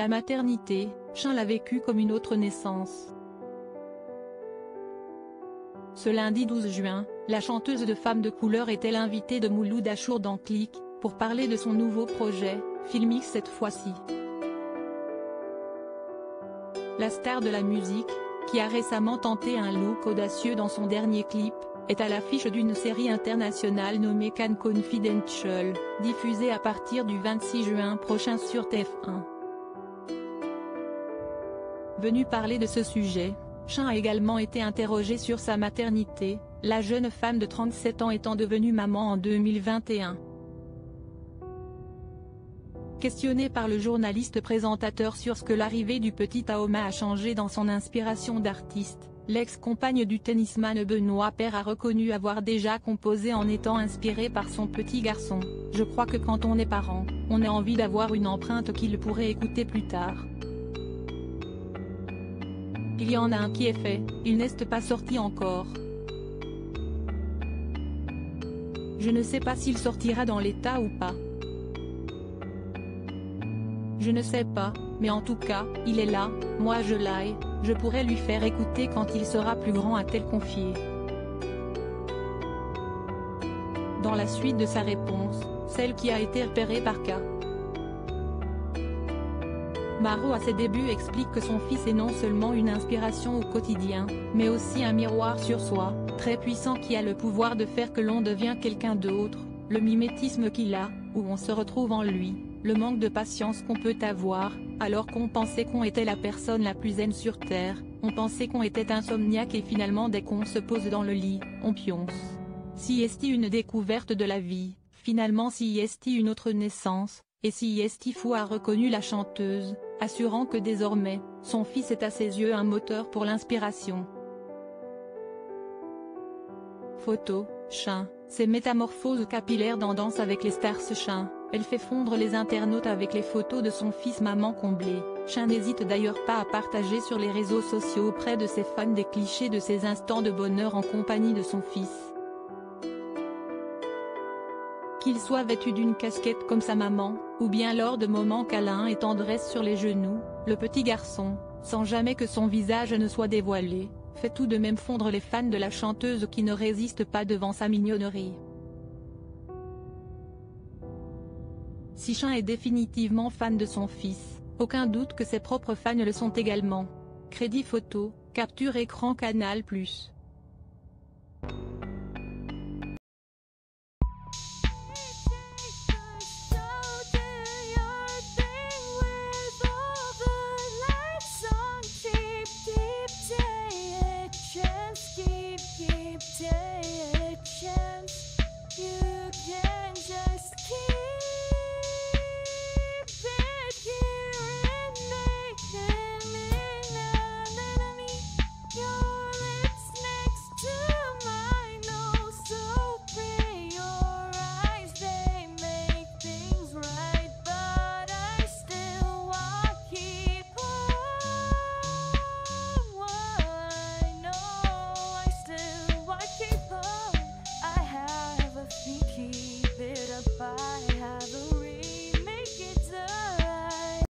La maternité, Chin l'a vécue comme une autre naissance. Ce lundi 12 juin, la chanteuse de Femmes de couleur était l'invitée de Mouloud Achour dans Click, pour parler de son nouveau projet, filmique cette fois-ci. La star de la musique, qui a récemment tenté un look audacieux dans son dernier clip, est à l'affiche d'une série internationale nommée Cannes Confidential, diffusée à partir du 26 juin prochain sur TF1. Venue parler de ce sujet, Chin a également été interrogée sur sa maternité, la jeune femme de 37 ans étant devenue maman en 2021. Questionnée par le journaliste présentateur sur ce que l'arrivée du petit Aoma a changé dans son inspiration d'artiste, l'ex-compagne du tennisman Benoît Paire a reconnu avoir déjà composé en étant inspirée par son petit garçon. « Je crois que quand on est parent, on a envie d'avoir une empreinte qu'il pourrait écouter plus tard. Il y en a un qui est fait, il n'est pas sorti encore. Je ne sais pas s'il sortira dans l'état ou pas. Je ne sais pas, mais en tout cas, il est là, moi je l'aille, je pourrais lui faire écouter quand il sera plus grand, a-t-elle confié. Dans la suite de sa réponse, celle qui a été repérée par K. Maro à ses débuts explique que son fils est non seulement une inspiration au quotidien, mais aussi un miroir sur soi, très puissant qui a le pouvoir de faire que l'on devient quelqu'un d'autre, le mimétisme qu'il a, où on se retrouve en lui, le manque de patience qu'on peut avoir, alors qu'on pensait qu'on était la personne la plus zen sur Terre, on pensait qu'on était insomniaque et finalement dès qu'on se pose dans le lit, on pionce. Si est une découverte de la vie, finalement si est une autre naissance, et si est fou a reconnu la chanteuse, assurant que désormais, son fils est à ses yeux un moteur pour l'inspiration. Photo, Chin, ses métamorphoses capillaires dans Danse avec les stars. Chin, elle fait fondre les internautes avec les photos de son fils maman comblée. Chin n'hésite d'ailleurs pas à partager sur les réseaux sociaux auprès de ses fans des clichés de ses instants de bonheur en compagnie de son fils. Qu'il soit vêtu d'une casquette comme sa maman, ou bien lors de moments câlins et tendresse sur les genoux, le petit garçon, sans jamais que son visage ne soit dévoilé, fait tout de même fondre les fans de la chanteuse qui ne résistent pas devant sa mignonnerie. Si Chin est définitivement fan de son fils, aucun doute que ses propres fans le sont également. Crédit photo, capture écran Canal+.